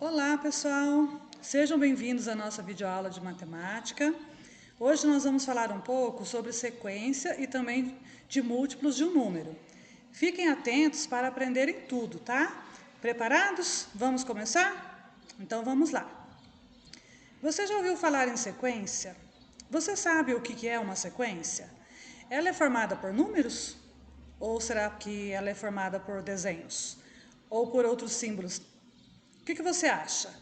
Olá, pessoal! Sejam bem-vindos à nossa videoaula de matemática. Hoje nós vamos falar um pouco sobre sequência e também de múltiplos de um número. Fiquem atentos para aprenderem tudo, tá? Preparados? Vamos começar? Então vamos lá. Você já ouviu falar em sequência? Você sabe o que é uma sequência? Ela é formada por números? Ou será que ela é formada por desenhos? Ou por outros símbolos? O que você acha?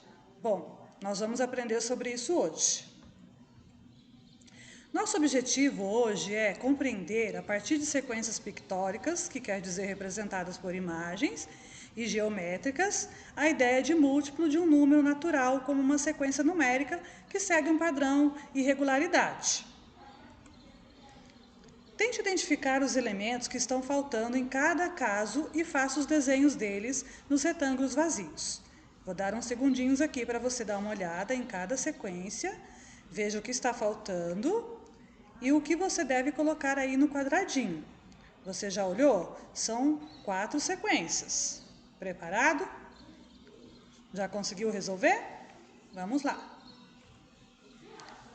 Bom, nós vamos aprender sobre isso hoje. Nosso objetivo hoje é compreender, a partir de sequências pictóricas, que quer dizer representadas por imagens, e geométricas, a ideia de múltiplo de um número natural como uma sequência numérica que segue um padrão e regularidade. Tente identificar os elementos que estão faltando em cada caso e faça os desenhos deles nos retângulos vazios. Vou dar uns segundinhos aqui para você dar uma olhada em cada sequência, veja o que está faltando e o que você deve colocar aí no quadradinho. Você já olhou? São 4 sequências. Preparado? Já conseguiu resolver? Vamos lá.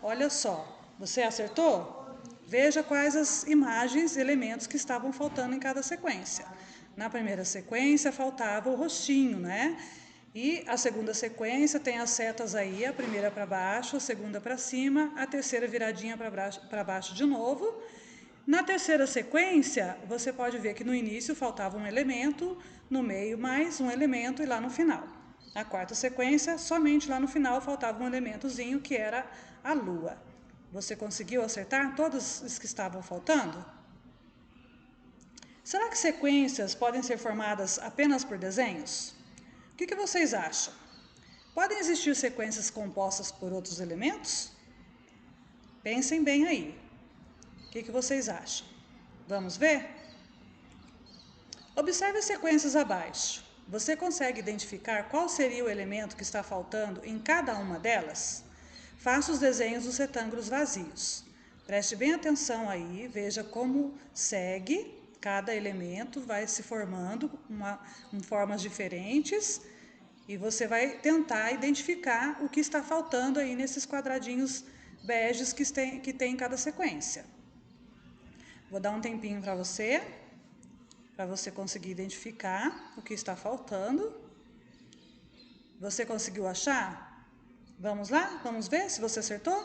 Olha só, você acertou? Veja quais as imagens, elementos que estavam faltando em cada sequência. Na primeira sequência faltava o rostinho, né? E a segunda sequência tem as setas aí, a primeira para baixo, a segunda para cima, a terceira viradinha para baixo de novo. Na terceira sequência, você pode ver que no início faltava um elemento, no meio mais um elemento e lá no final. Na quarta sequência, somente lá no final faltava um elementozinho que era a lua. Você conseguiu acertar todos os que estavam faltando? Será que sequências podem ser formadas apenas por desenhos? O que vocês acham? Podem existir sequências compostas por outros elementos? Pensem bem aí. O que vocês acham? Vamos ver? Observe as sequências abaixo. Você consegue identificar qual seria o elemento que está faltando em cada uma delas? Faça os desenhos dos retângulos vazios. Preste bem atenção aí, veja como segue. Cada elemento vai se formando em formas diferentes e você vai tentar identificar o que está faltando aí nesses quadradinhos beges que tem em cada sequência. Vou dar um tempinho para você conseguir identificar o que está faltando. Você conseguiu achar? Vamos lá? Vamos ver se você acertou?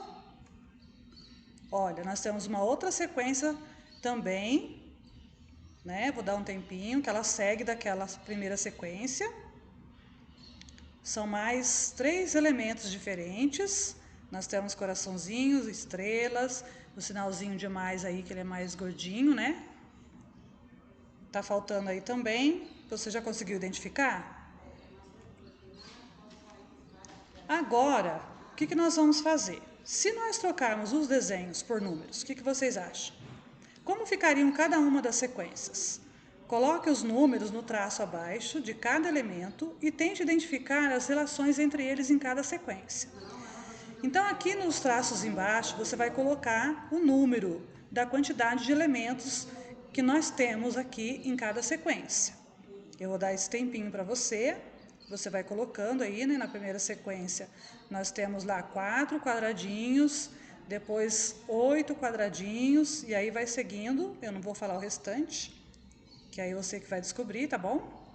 Olha, nós temos uma outra sequência também, né? Vou dar um tempinho, que ela segue daquela primeira sequência. São mais 3 elementos diferentes. Nós temos coraçãozinhos, estrelas, o sinalzinho de mais aí, que ele é mais gordinho, né? Tá faltando aí também. Você já conseguiu identificar? Agora, o que nós vamos fazer? Se nós trocarmos os desenhos por números, o que vocês acham? Como ficariam cada uma das sequências? Coloque os números no traço abaixo de cada elemento e tente identificar as relações entre eles em cada sequência. Então, aqui nos traços embaixo, você vai colocar o número da quantidade de elementos que nós temos aqui em cada sequência. Eu vou dar esse tempinho para você vai colocando aí, né? Na primeira sequência, nós temos lá 4 quadradinhos, depois 8 quadradinhos, e aí vai seguindo, eu não vou falar o restante, que aí você que vai descobrir, tá bom?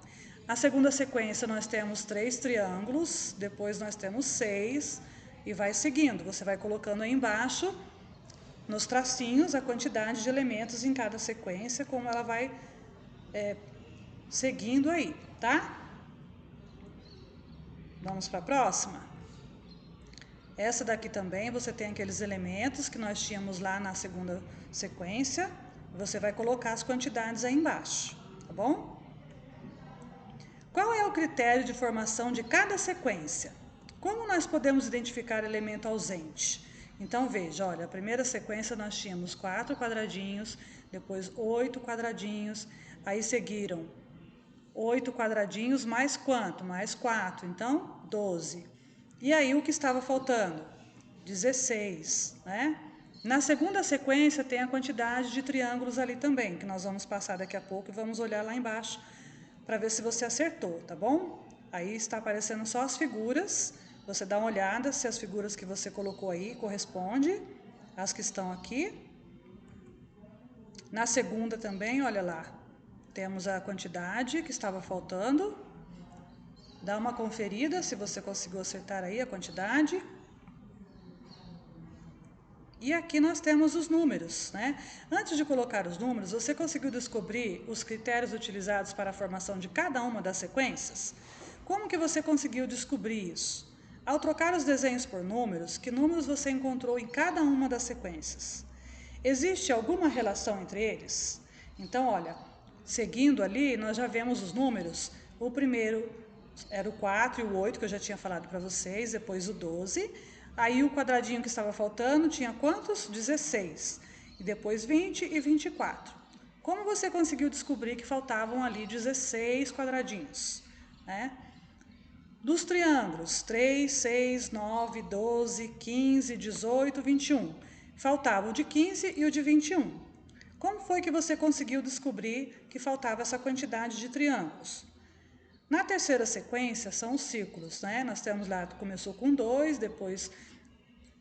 A segunda sequência nós temos 3 triângulos, depois nós temos 6, e vai seguindo. Você vai colocando aí embaixo, nos tracinhos, a quantidade de elementos em cada sequência, como ela vai seguindo aí, tá? Vamos para a próxima? Essa daqui também, você tem aqueles elementos que nós tínhamos lá na segunda sequência. Você vai colocar as quantidades aí embaixo, tá bom? Qual é o critério de formação de cada sequência? Como nós podemos identificar elemento ausente? Então, veja, olha, a primeira sequência nós tínhamos 4 quadradinhos, depois 8 quadradinhos, aí seguiram 8 quadradinhos mais quanto? Mais 4, então 12. E aí o que estava faltando? 16, né? Na segunda sequência tem a quantidade de triângulos ali também, que nós vamos passar daqui a pouco e vamos olhar lá embaixo para ver se você acertou, tá bom? Aí está aparecendo só as figuras. Você dá uma olhada se as figuras que você colocou aí correspondem às que estão aqui. Na segunda também, olha lá, temos a quantidade que estava faltando. Dá uma conferida se você conseguiu acertar aí a quantidade. E aqui nós temos os números, né? Antes de colocar os números, você conseguiu descobrir os critérios utilizados para a formação de cada uma das sequências? Como que você conseguiu descobrir isso? Ao trocar os desenhos por números, que números você encontrou em cada uma das sequências? Existe alguma relação entre eles? Então, olha, seguindo ali, nós já vemos os números. O primeiro era o 4 e o 8, que eu já tinha falado para vocês, depois o 12. Aí o quadradinho que estava faltando tinha quantos? 16. E depois 20 e 24. Como você conseguiu descobrir que faltavam ali 16 quadradinhos? Né? Dos triângulos, 3, 6, 9, 12, 15, 18, 21. Faltava o de 15 e o de 21. Como foi que você conseguiu descobrir que faltava essa quantidade de triângulos? Na terceira sequência são os círculos, né? Nós temos lá, começou com 2, depois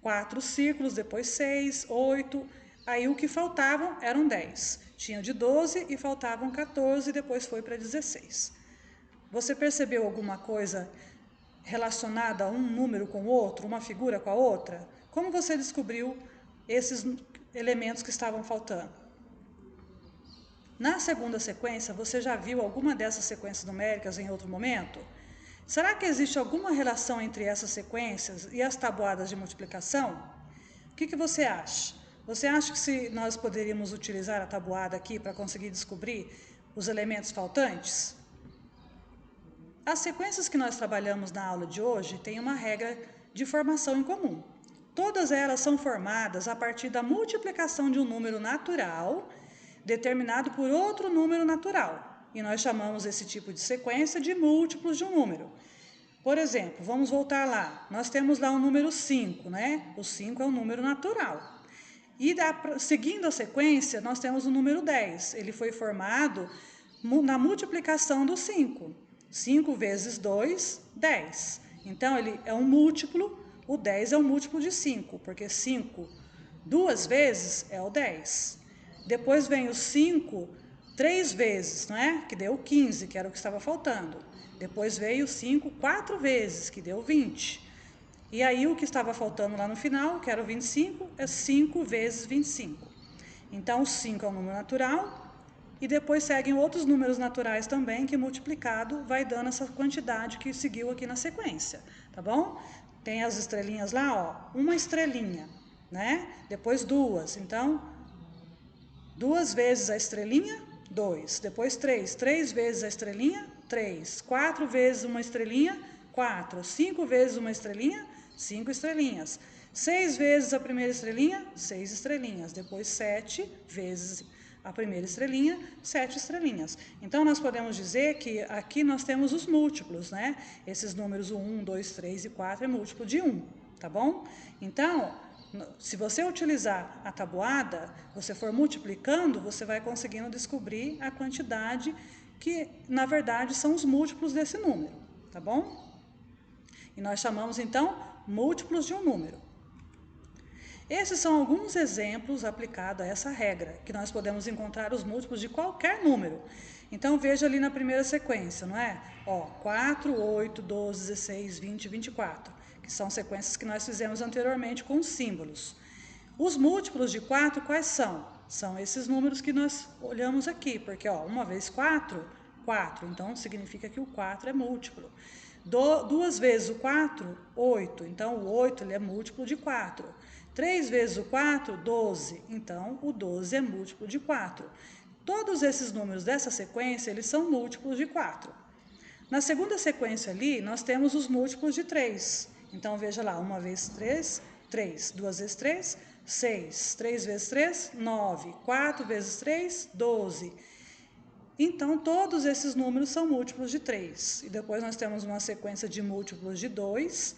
4 círculos, depois 6, 8. Aí o que faltavam eram 10. Tinha de 12 e faltavam 14, depois foi para 16. Você percebeu alguma coisa relacionada a um número com o outro, uma figura com a outra? Como você descobriu esses elementos que estavam faltando? Na segunda sequência, você já viu alguma dessas sequências numéricas em outro momento? Será que existe alguma relação entre essas sequências e as tabuadas de multiplicação? O que você acha? Você acha que se nós poderíamos utilizar a tabuada aqui para conseguir descobrir os elementos faltantes? As sequências que nós trabalhamos na aula de hoje têm uma regra de formação em comum. Todas elas são formadas a partir da multiplicação de um número natural determinado por outro número natural. E nós chamamos esse tipo de sequência de múltiplos de um número. Por exemplo, vamos voltar lá. Nós temos lá o número 5, né? O 5 é um número natural. E seguindo a sequência, nós temos o número 10. Ele foi formado na multiplicação do 5. 5 vezes 2, 10. Então, ele é um múltiplo, o 10 é um múltiplo de 5, porque 5 duas vezes é o 10. Depois vem o 5 3 vezes, não é? Que deu 15, que era o que estava faltando. Depois veio o 5 4 vezes, que deu 20. E aí o que estava faltando lá no final, que era o 25, é 5 vezes 25. Então, o 5 é um número natural. E depois seguem outros números naturais também, que multiplicado vai dando essa quantidade que seguiu aqui na sequência, tá bom? Tem as estrelinhas lá, ó, uma estrelinha, né? Depois duas, então, 2 vezes a estrelinha, 2. Depois 3, 3 vezes a estrelinha, 3. 4 vezes uma estrelinha, 4. 5 vezes uma estrelinha, 5 estrelinhas. 6 vezes a primeira estrelinha, 6 estrelinhas. Depois 7 vezes a primeira estrelinha, 7 estrelinhas. Então, nós podemos dizer que aqui nós temos os múltiplos, né? Esses números, o 1, 2, 3 e 4 é múltiplo de 1, tá bom? Então, se você utilizar a tabuada, você for multiplicando, você vai conseguindo descobrir a quantidade que, na verdade, são os múltiplos desse número, tá bom? E nós chamamos, então, múltiplos de um número. Esses são alguns exemplos aplicados a essa regra, que nós podemos encontrar os múltiplos de qualquer número. Então, veja ali na primeira sequência, não é? Ó, 4, 8, 12, 16, 20 e 24, que são sequências que nós fizemos anteriormente com os símbolos. Os múltiplos de 4 quais são? São esses números que nós olhamos aqui, porque ó, 1 vezes 4, 4, então significa que o 4 é múltiplo. 2 vezes o 4, 8, então o 8 ele é múltiplo de 4. 3 vezes o 4, 12, então o 12 é múltiplo de 4. Todos esses números dessa sequência, eles são múltiplos de 4. Na segunda sequência ali, nós temos os múltiplos de 3. Então, veja lá, 1 vezes 3, 3. 2 vezes 3, 6. 3 vezes 3, 9. 4 vezes 3, 12. Então, todos esses números são múltiplos de 3. E depois nós temos uma sequência de múltiplos de 2.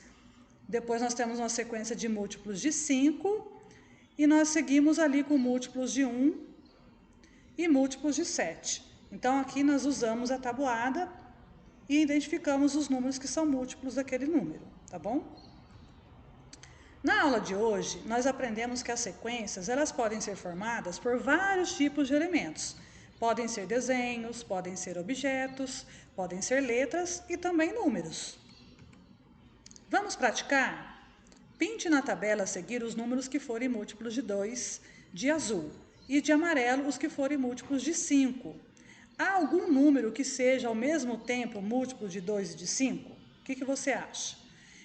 Depois nós temos uma sequência de múltiplos de 5. E nós seguimos ali com múltiplos de 1 e múltiplos de 7. Então, aqui nós usamos a tabuada e identificamos os números que são múltiplos daquele número, tá bom? Na aula de hoje, nós aprendemos que as sequências, elas podem ser formadas por vários tipos de elementos. Podem ser desenhos, podem ser objetos, podem ser letras e também números. Vamos praticar? Pinte na tabela a seguir os números que forem múltiplos de 2 de azul e de amarelo os que forem múltiplos de 5. Há algum número que seja ao mesmo tempo múltiplo de 2 e de 5? O que você acha?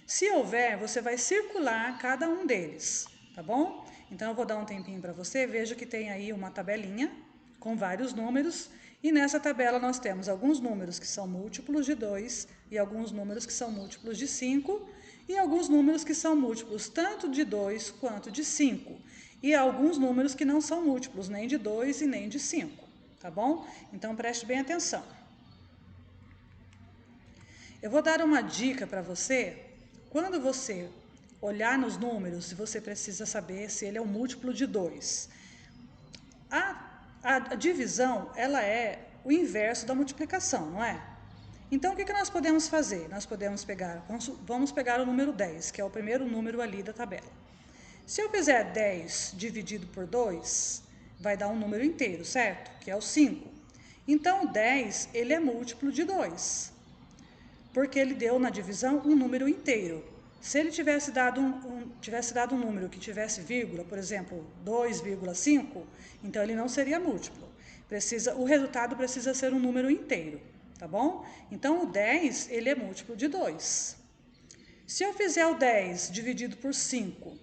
Se houver, você vai circular cada um deles, tá bom? Então eu vou dar um tempinho para você. Veja que tem aí uma tabelinha com vários números e nessa tabela nós temos alguns números que são múltiplos de 2 e alguns números que são múltiplos de 5 e alguns números que são múltiplos tanto de 2 quanto de 5 e alguns números que não são múltiplos nem de 2 e nem de 5, tá bom? Então preste bem atenção. Eu vou dar uma dica para você. Quando você olhar nos números, você precisa saber se ele é um múltiplo de 2. A divisão, ela é o inverso da multiplicação, não é? Então, o que nós podemos fazer? Nós podemos pegar, vamos pegar o número 10, que é o primeiro número ali da tabela. Se eu fizer 10 dividido por 2, vai dar um número inteiro, certo? Que é o 5. Então, o 10, ele é múltiplo de 2, porque ele deu na divisão um número inteiro. Se ele tivesse dado um número que tivesse vírgula, por exemplo, 2,5, então ele não seria múltiplo. O resultado precisa ser um número inteiro, tá bom? Então, o 10, ele é múltiplo de 2. Se eu fizer o 10 dividido por 5,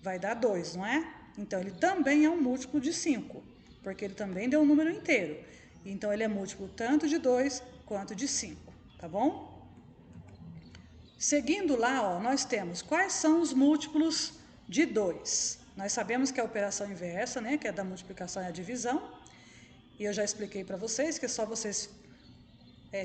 vai dar 2, não é? Então, ele também é um múltiplo de 5, porque ele também deu um número inteiro. Então, ele é múltiplo tanto de 2 quanto de 5, tá bom? Seguindo lá, ó, nós temos quais são os múltiplos de 2. Nós sabemos que é a operação inversa, né, que é da multiplicação e a divisão. E eu já expliquei para vocês que é só vocês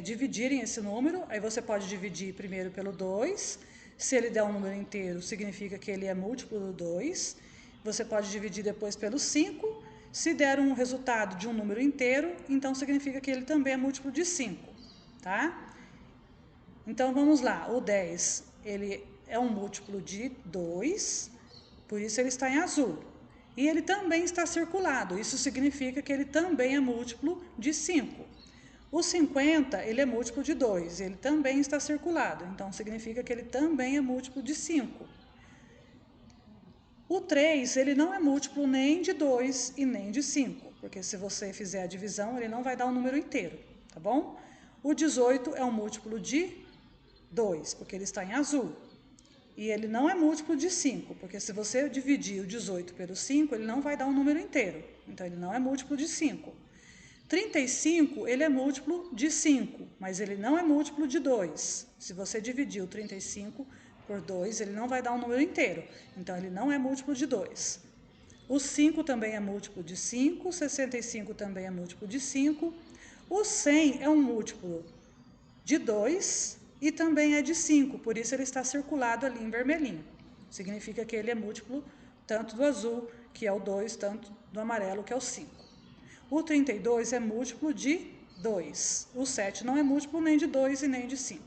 dividirem esse número. Aí você pode dividir primeiro pelo 2. Se ele der um número inteiro, significa que ele é múltiplo do 2. Você pode dividir depois pelo 5. Se der um resultado de um número inteiro, então significa que ele também é múltiplo de 5, tá? Então, vamos lá, o 10, ele é um múltiplo de 2, por isso ele está em azul. E ele também está circulado, isso significa que ele também é múltiplo de 5. O 50, ele é múltiplo de 2, ele também está circulado, então significa que ele também é múltiplo de 5. O 3, ele não é múltiplo nem de 2 e nem de 5, porque se você fizer a divisão, ele não vai dar um número inteiro, tá bom? O 18 é um múltiplo de 2, porque ele está em azul. E ele não é múltiplo de 5, porque se você dividir o 18 pelo 5, ele não vai dar um número inteiro. Então, ele não é múltiplo de 5. 35, ele é múltiplo de 5, mas ele não é múltiplo de 2. Se você dividir o 35 por 2, ele não vai dar um número inteiro. Então, ele não é múltiplo de 2. O 5 também é múltiplo de 5, o 65 também é múltiplo de 5. O 100 é um múltiplo de 2 e também é de 5, por isso ele está circulado ali em vermelhinho. Significa que ele é múltiplo tanto do azul, que é o 2, tanto do amarelo, que é o 5. O 32 é múltiplo de 2. O 7 não é múltiplo nem de 2 e nem de 5.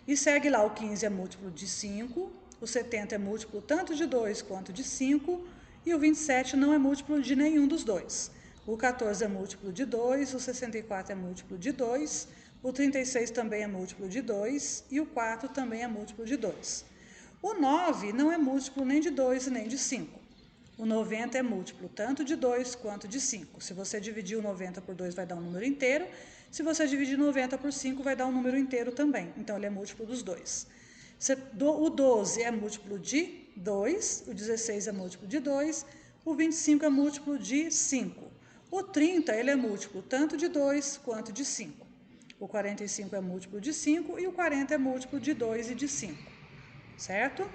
E segue lá, o 15 é múltiplo de 5, o 70 é múltiplo tanto de 2 quanto de 5, e o 27 não é múltiplo de nenhum dos dois. O 14 é múltiplo de 2, o 64 é múltiplo de 2, o 36 também é múltiplo de 2 e o 4 também é múltiplo de 2. O 9 não é múltiplo nem de 2 e nem de 5. O 90 é múltiplo tanto de 2 quanto de 5. Se você dividir o 90 por 2, vai dar um número inteiro. Se você dividir 90 por 5, vai dar um número inteiro também. Então, ele é múltiplo dos dois. O 12 é múltiplo de 2, o 16 é múltiplo de 2, o 25 é múltiplo de 5. O 30, ele é múltiplo tanto de 2 quanto de 5. O 45 é múltiplo de 5 e o 40 é múltiplo de 2 e de 5, certo?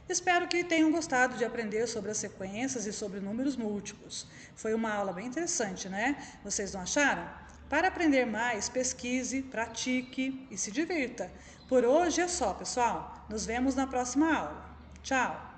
Espero que tenham gostado de aprender sobre as sequências e sobre números múltiplos. Foi uma aula bem interessante, né? Vocês não acharam? Para aprender mais, pesquise, pratique e se divirta. Por hoje é só, pessoal. Nos vemos na próxima aula. Tchau!